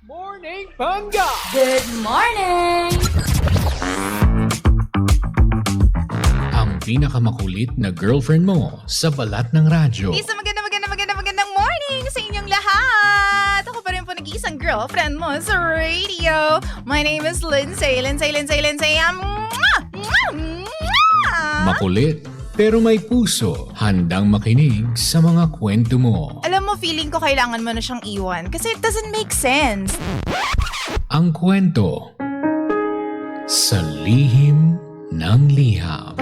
Morning Bangga! Good morning! Ang pinakamakulit na girlfriend mo sa balat ng radyo. Isang magandang morning sa inyong lahat! Ako pa rin po nag-iisang girlfriend mo sa radio. My name is Lindsay. Makulit, pero may puso. Handang makinig sa mga kwento mo. Alam mo, feeling ko kailangan mo na siyang iwan kasi it doesn't make sense. Ang kwento sa lihim ng liham.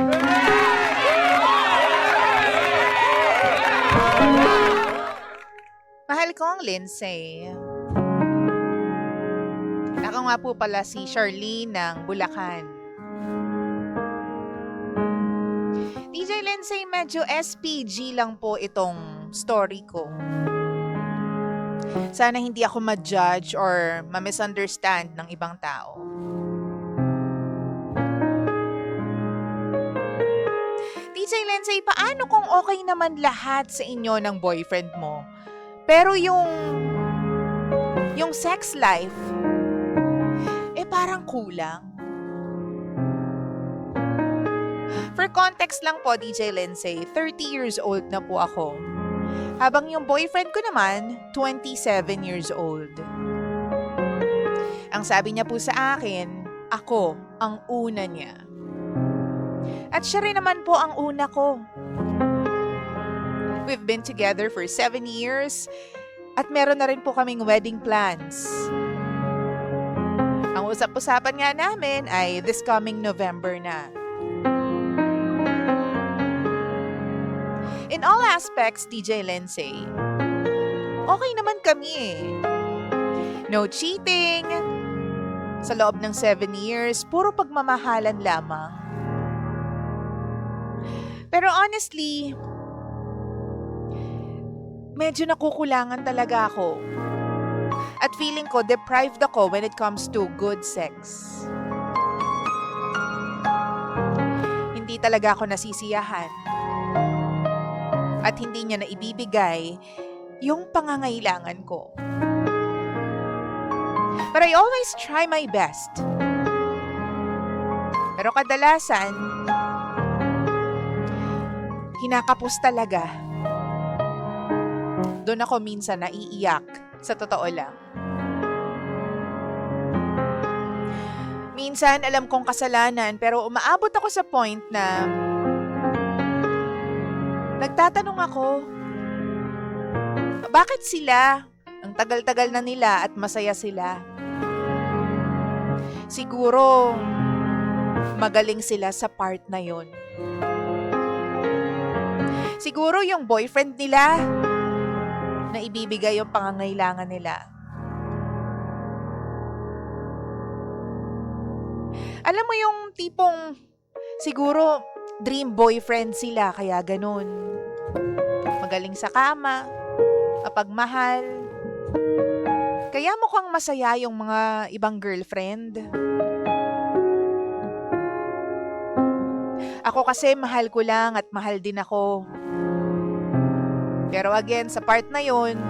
Mahal kong Lindsay. Ako nga po pala si Charlene ng Bulacan. DJ Lindsay, medyo SPG lang po itong story ko. Sana hindi ako ma-judge or ma-misunderstand ng ibang tao. DJ Lindsay, paano kung okay naman lahat sa inyo ng boyfriend mo? Pero yung sex life, parang kulang. For context lang po, DJ Lindsay, 30 years old na po ako. Habang yung boyfriend ko naman, 27 years old. Ang sabi niya po sa akin, ako ang una niya. At siya rin naman po ang una ko. We've been together for 7 years at meron na rin po kaming wedding plans. Ang usap-usapan nga namin ay this coming November na. In all aspects, DJ Lindsay, okay naman kami eh. No cheating. Sa loob ng 7 years, puro pagmamahalan lamang. Pero honestly, medyo nakukulangan talaga ako. At feeling ko deprived ako when it comes to good sex. Hindi talaga ako nasisiyahan. At hindi niya na ibibigay yung pangangailangan ko. But I always try my best. Pero kadalasan, kinakapos talaga. Doon ako minsan naiiyak, sa totoo lang. Minsan alam kong kasalanan pero umaabot ako sa point na nagtatanong ako, bakit sila? Ang tagal-tagal na nila at masaya sila. Siguro, magaling sila sa part na yon. Siguro yung boyfriend nila na ibibigay yung pangangailangan nila. Alam mo yung tipong siguro dream boyfriend sila kaya ganun. Magaling sa kama, mapagmahal. Kaya mukhang masaya yung mga ibang girlfriend. Ako kasi mahal ko lang at mahal din ako. Pero again, sa part na yun,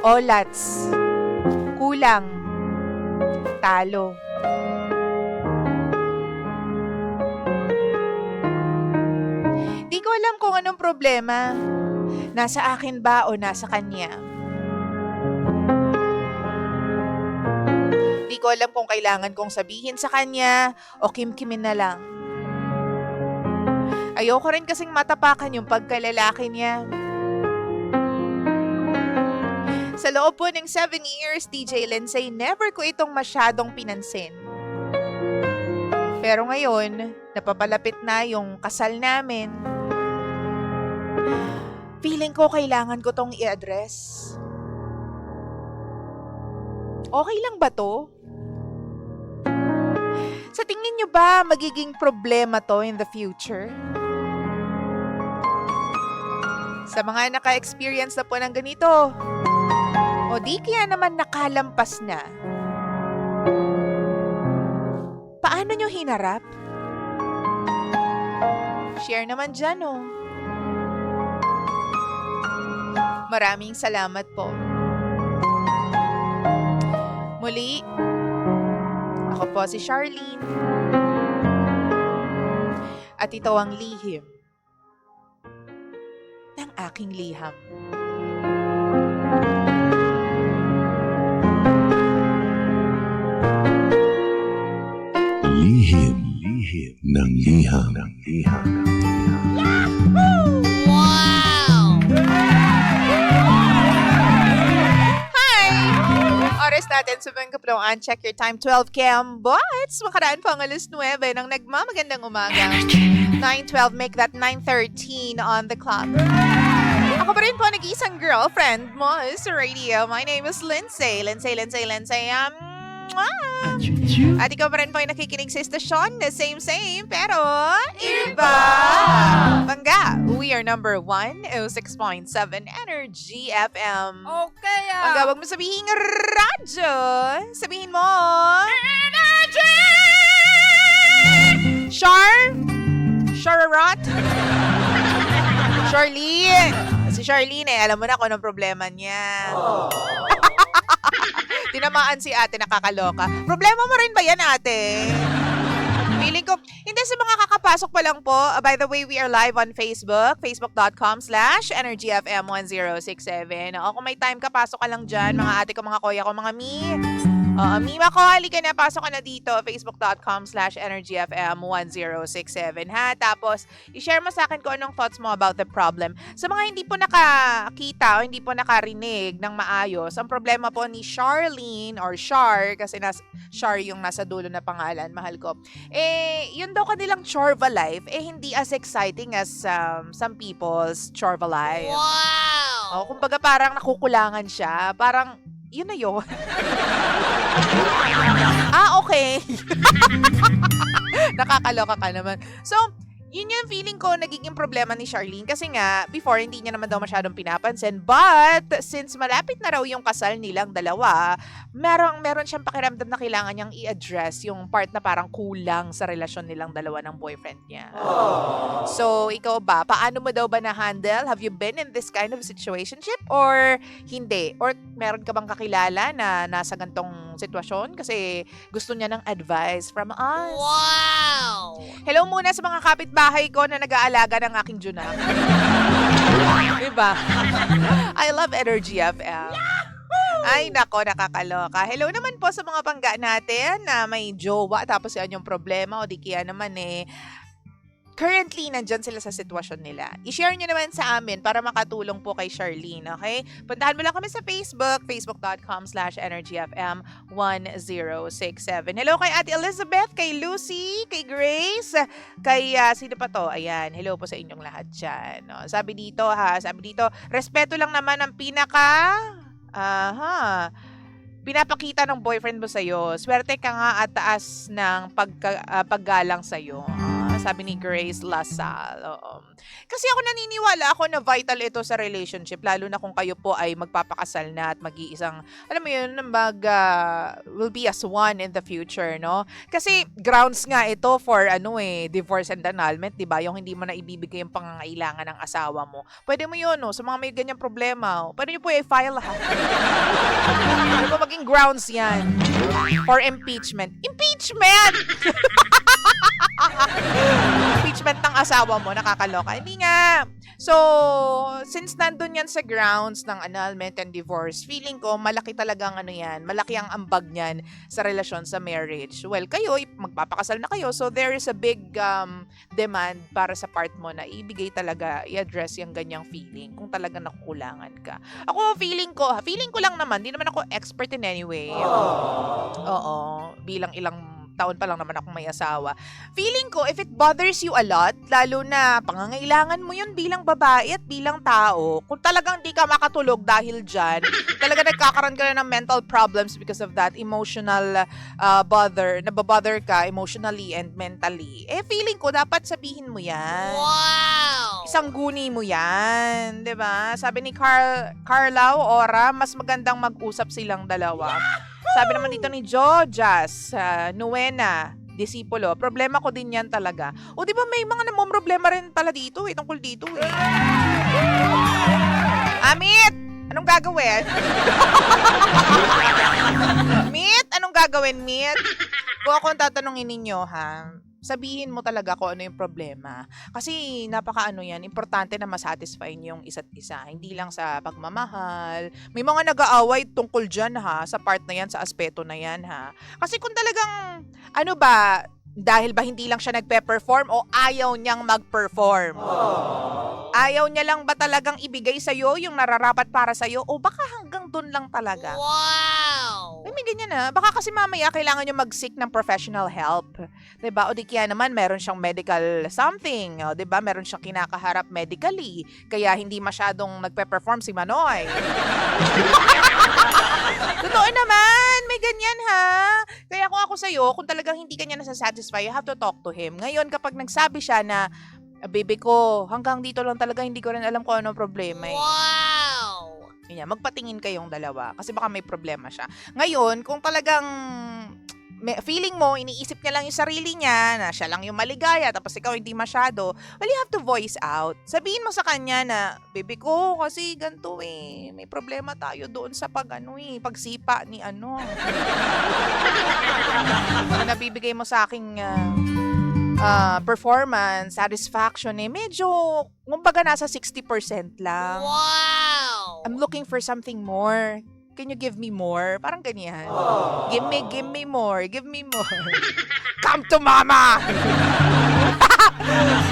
olats, kulang, talo. Di ko alam kung anong problema. Nasa akin ba o nasa kanya? Di ko alam kung kailangan kong sabihin sa kanya o kimkimin na lang. Ayoko rin kasing matapakan yung pagkalalaki niya. Sa loob po ng 7 years, DJ Lindsay, never ko itong masyadong pinansin. Pero ngayon, napapalapit na yung kasal namin. Feeling ko kailangan ko tong i-address. Okay lang ba to? Sa tingin nyo ba magiging problema to in the future? Sa mga naka-experience na po ng ganito, o di kaya naman nakalampas na, paano nyo hinarap? Share naman dyan, oh. Maraming salamat po. Muli, ako po si Charlene. At ito ang lihim ng aking liham. Lihim ng liham. Hi! Oras natin sa Bangkaplongan. Check your time, 12 Cam Bots. Makaraan po ang alas 9 ng nagmamagandang umaga. 9:12, make that 9:13 on the clock. Ako pa rin po nag-iisang girlfriend mo sa radio. My name is Lindsay. Lindsay. At ikaw pa rin po ay nakikinig sa estasyon na same, pero iba. Bangga, we are number 106.7 Energy FM. Okay, Bangga, wag mo sabihin radyo. Sabihin mo, Energy! Chararot? Charlene. Si Charlene alam mo na kung anong problema niya. Tinamaan si ate, nakakaloka. Problema mo rin ba yan, ate? Feeling ko, hindi sa mga kakapasok pa lang po. By the way, we are live on Facebook, facebook.com/energyfm1067. O, kung may time ka, pasok ka lang dyan. Mga ate ko, mga kuya ko, mga Mima ko, halika na, pasok ka na dito, facebook.com/energyfm1067, ha? Tapos, i-share mo sa akin kung anong thoughts mo about the problem. Sa mga hindi po nakakita o hindi po nakarinig ng maayos, ang problema po ni Charlene or Char, kasi Char yung nasa dulo na pangalan, mahal ko. Yun daw kanilang Chorva life, hindi as exciting as some people's Chorva life. Wow! Kumbaga parang nakukulangan siya, parang yun na yun. Okay. Nakakaloka ka naman. So, yun yung feeling ko nagiging problema ni Charlene kasi nga, before, hindi niya naman daw masyadong pinapansin. But, since malapit na raw yung kasal nilang dalawa, meron siyang pakiramdam na kailangan niyang i-address yung part na parang kulang sa relasyon nilang dalawa ng boyfriend niya. So, ikaw ba? Paano mo daw ba na-handle? Have you been in this kind of situationship? Or hindi? Or meron ka bang kakilala na nasa gantong sitwasyon? Kasi gusto niya ng advice from us. Wow! Hello muna sa mga kapitbahay ko na nag-aalaga ng aking Junak. Diba? I love Energy FM. Ay, nako, nakakaloka. Hello naman po sa mga bangga natin na may jowa tapos yan yung problema o di kaya naman currently, nandyan sila sa sitwasyon nila. I-share nyo naman sa amin para makatulong po kay Charlene, okay? Puntahan mo lang kami sa Facebook, facebook.com/energyfm1067. Hello kay Ate Elizabeth, kay Lucy, kay Grace, kay, sino pa to? Ayan, hello po sa inyong lahat dyan. No? Sabi dito, respeto lang naman ang pinapakita ng boyfriend mo sa'yo. Swerte ka nga at taas ng paggalang sa'yo. Sabi ni Grace Lasal. Kasi ako naniniwala ako na vital ito sa relationship, lalo na kung kayo po ay magpapakasal na at mag-iisang, alam mo yun, will be as one in the future, no? Kasi grounds nga ito for divorce and annulment, di ba? Yung hindi mo na ibibigay yung pangangailangan ng asawa mo. Pwede mo yun, no? Sa mga may ganyang problema, pwede nyo po i-file, ha? Pwede po maging grounds yan for impeachment. Impeachment! Impeachment ng asawa mo, nakakaloka. Hindi nga. So, since nandun yan sa grounds ng annulment and divorce, feeling ko malaki talagang malaki ang ambag niyan sa relasyon, sa marriage. Well, kayo, magpapakasal na kayo, so there is a big demand para sa part mo na ibigay talaga, i-address yung ganyang feeling kung talagang nakukulangan ka. Ako, feeling ko lang naman, di naman ako expert in any way. Oo, bilang ilang taon pa lang naman akong may asawa. Feeling ko, if it bothers you a lot, lalo na pangangailangan mo yun bilang babae at bilang tao, kung talagang di ka makatulog dahil dyan, talaga nagkakaroon ka na ng mental problems because of that, emotional nababother ka emotionally and mentally, feeling ko, dapat sabihin mo yan. Wow! Isang guni mo yan. Diba? Sabi ni Carlau Ora, mas magandang mag-usap silang dalawa. Sabi naman dito ni Jojas, Nuena, disipulo, problema ko din yan talaga. O di ba may mga problema rin pala dito tungkol dito. Amit! Anong gagawin? Meet? Anong gagawin, Meet? Kung ako ang tatanungin ninyo, ha? Sabihin mo talaga kung ano yung problema. Kasi napaka-ano yan, importante na masatisfy niyo yung isa't isa. Hindi lang sa pagmamahal. May mga nag-aaway tungkol dyan, ha? Sa part na yan, sa aspeto na yan, ha? Kasi kung talagang, ano ba, dahil ba hindi lang siya nagpe-perform o ayaw niyang mag-perform? Ayaw niya lang ba talagang ibigay sa'yo yung nararapat para sa'yo? O baka hanggang dun lang talaga? Wow! May ganyan na. Baka kasi mamaya kailangan niyo mag-seek ng professional help. 'Di ba? O di kaya naman meron siyang medical something. O 'di ba? Meron siyang kinakaharap medically. Kaya hindi masyadong nagpe-perform si Manoy. Totoo naman. May ganyan ha. Kaya kung ako sa'yo, kung talagang hindi ka niya nasasatisfy, you have to talk to him. Ngayon, kapag nagsabi siya na, baby ko, hanggang dito lang talaga, hindi ko rin alam kung ano problema eh. Wow! Ganyan, magpatingin kayong dalawa kasi baka may problema siya. Ngayon, kung talagang feeling mo, iniisip niya lang yung sarili niya, na siya lang yung maligaya, tapos ikaw hindi masyado, well, you have to voice out. Sabihin mo sa kanya na, baby ko, kasi ganito eh, may problema tayo doon sa pagsipa ni ano. Ang nabibigay mo sa aking performance, satisfaction eh, medyo, kumbaga nasa 60% lang. Wow! I'm looking for something more. Can you give me more? Parang ganyan. Give me more. Give me more. Come to mama!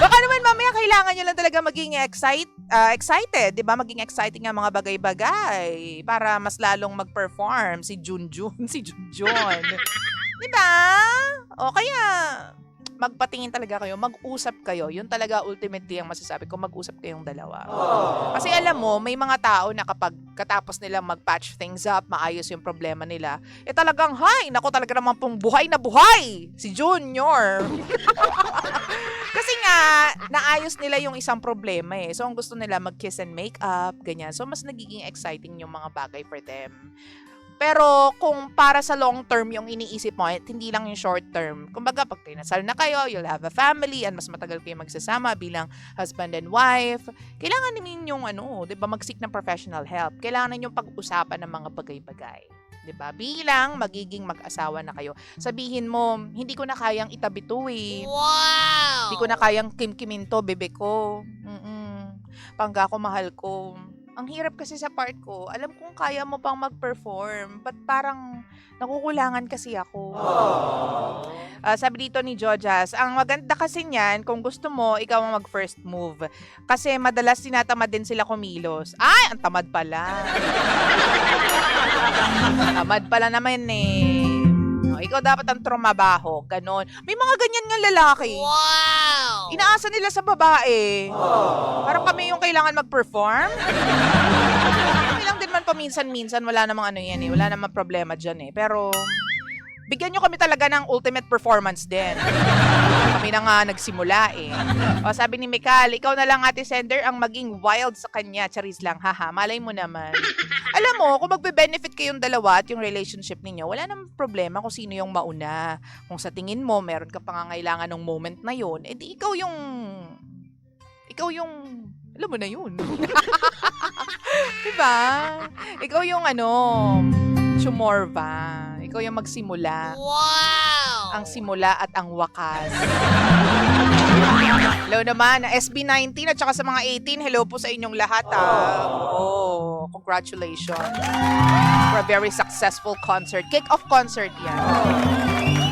Baka naman mamaya kailangan nyo lang talaga maging excited. Diba? Maging exciting nga mga bagay-bagay para mas lalong mag-perform si Junjun. Si Junjun. Diba? O kaya magpatingin talaga kayo, mag-usap kayo. Yun talaga ultimately ang masasabi ko, mag-usap kayong dalawa. Kasi alam mo, may mga tao na kapag katapos nila mag-patch things up, maayos yung problema nila, eh talagang, naku talaga naman pong buhay na buhay! Si Junior! Kasi nga, naayos nila yung isang problema eh. So, ang gusto nila mag-kiss and make up, ganyan. So, mas nagiging exciting yung mga bagay for them. Pero kung para sa long term yung iniisip mo, hindi lang yung short term. Kumbaga, pag kinasal na kayo, you'll have a family, and mas matagal kayo magsasama bilang husband and wife, kailangan ninyong mag-seek ng professional help. Kailangan ninyong pag-usapan ng mga bagay-bagay. 'Di ba? Bilang magiging mag-asawa na kayo. Sabihin mo, hindi ko na kayang itabi to eh. Wow! Hindi ko na kayang kimkimin to, bebe ko. Pangga ko, mahal ko. Ang hirap kasi sa part ko, alam kong kaya mo pang mag-perform, but parang nakukulangan kasi ako. Sabi dito ni Jojas, ang maganda kasi niyan, kung gusto mo, ikaw ang mag-first move. Kasi madalas tinatamad din sila kumilos. Ay, ang tamad pala. Tamad pala naman eh. Ikaw dapat ang trumabaho, ganon. May mga ganyan nga lalaki. Wow! Inaasa nila sa babae. Parang kami yung kailangan mag-perform. Kami lang din man paminsan-minsan, wala namang wala namang problema dyan eh. Pero, bigyan nyo kami talaga ng ultimate performance din. Kami na nga nagsimula eh. O, sabi ni Mikal, ikaw na lang ate sender ang maging wild sa kanya. Charis lang, haha, malay mo naman. Alam mo, kung magbe-benefit kayong dalawa at yung relationship ninyo, wala namang problema kung sino yung mauna. Kung sa tingin mo, meron ka pangangailangan ng moment na yun, edi ikaw yung, alam mo na yun. Diba? Ikaw yung sumorba. Ikaw yung magsimula. Wow! Ang simula at ang wakas. Hello naman, SB19 at saka sa mga 18, hello po sa inyong lahat congratulations. For a very successful concert. Kick-off concert yan.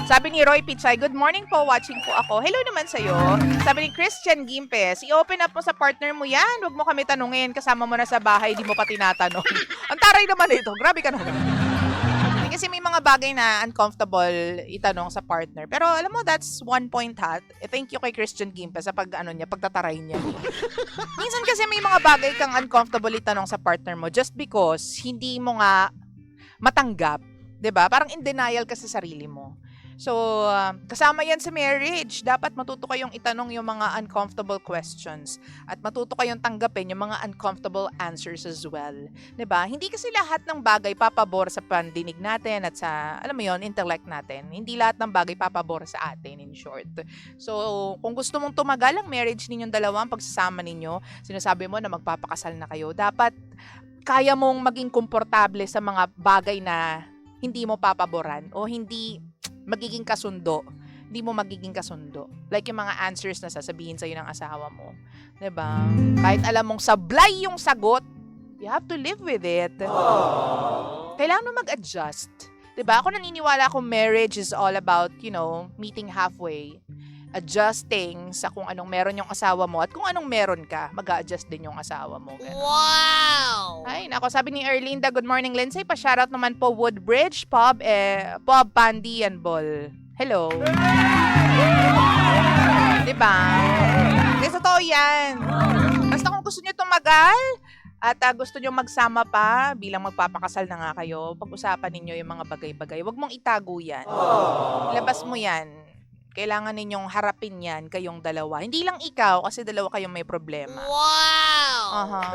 Sabi ni Roy Pichay, good morning po, watching po ako. Hello naman sa'yo. Sabi ni Christian Gimpes, i-open up mo sa partner mo yan. Huwag mo kami tanungin, kasama mo na sa bahay, di mo pa tinatanong. Ang taray naman ito, grabe ka naman. Kasi may mga bagay na uncomfortable itanong sa partner. Pero alam mo, that's one point ha. Thank you kay Christian Gimpes sa pagtataray niya. Minsan kasi may mga bagay kang uncomfortable itanong sa partner mo just because hindi mo nga matanggap. 'Di ba? Parang in denial ka sa sarili mo. So, kasama yan sa marriage. Dapat matuto kayong itanong yung mga uncomfortable questions. At matuto kayong tanggapin yung mga uncomfortable answers as well. 'Di ba? Hindi kasi lahat ng bagay papabor sa pandinig natin at sa, alam mo yon, intellect natin. Hindi lahat ng bagay papabor sa atin, in short. So, kung gusto mong tumagal ang marriage ninyong dalawa, ang pagsasama ninyo, sinasabi mo na magpapakasal na kayo, dapat kaya mong maging komportable sa mga bagay na hindi mo papaboran o hindi magiging kasundo. Hindi mo magiging kasundo. Like yung mga answers na sasabihin sa'yo ng asawa mo. 'Di ba? Kahit alam mong sablay yung sagot, you have to live with it. Kailangan mo mag-adjust. 'Di ba? Ako naniniwala akong marriage is all about, meeting halfway. Adjusting sa kung anong meron yung asawa mo at kung anong meron ka, mag-a-adjust din yung asawa mo. Ganun. Wow! Ay, nako, sabi ni Erlinda, good morning, Lindsay. Pa-shoutout naman po Woodbridge, Pub, Pandy, and Ball. Hello. Diba? Kasi totoo yan. Basta kung gusto nyo tumagal at gusto nyo magsama pa bilang magpapakasal na nga kayo, pag-usapan ninyo yung mga bagay-bagay. Huwag mong itago yan. Ilabas mo yan. Kailangan ninyong harapin yan kayong dalawa. Hindi lang ikaw kasi dalawa kayong may problema. Wow!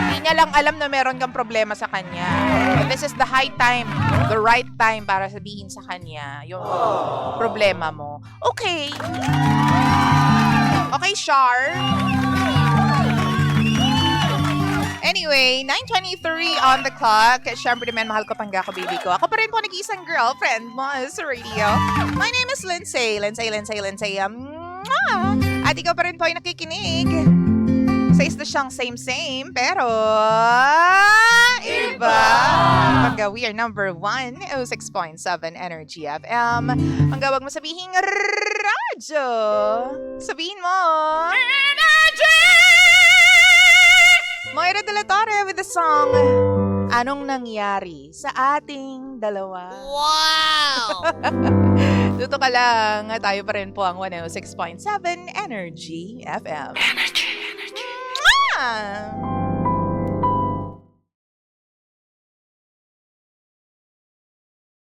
Hindi niya lang alam na meron kang problema sa kanya. But this is the right time para sabihin sa kanya yung problema mo. Okay. Okay, Char. Anyway, 9:23 on the clock. Siyempre naman, mahal ko pangga ko, baby ko. Ako pa rin po nag-iisang girlfriend mo sa radio. My name is Lindsay. Lindsay. At ikaw pa rin po ay nakikinig sa isda siyang same, pero iba. Pangga, we are number 1, 6.7 Energy FM. Pangga, wag mo sabihin radyo. Sabihin mo Energy! Moira De La Torre with the song Anong Nangyari sa Ating Dalawa. Wow! Dito ka lang, tayo pa rin po ang 106.7 Energy FM. Energy.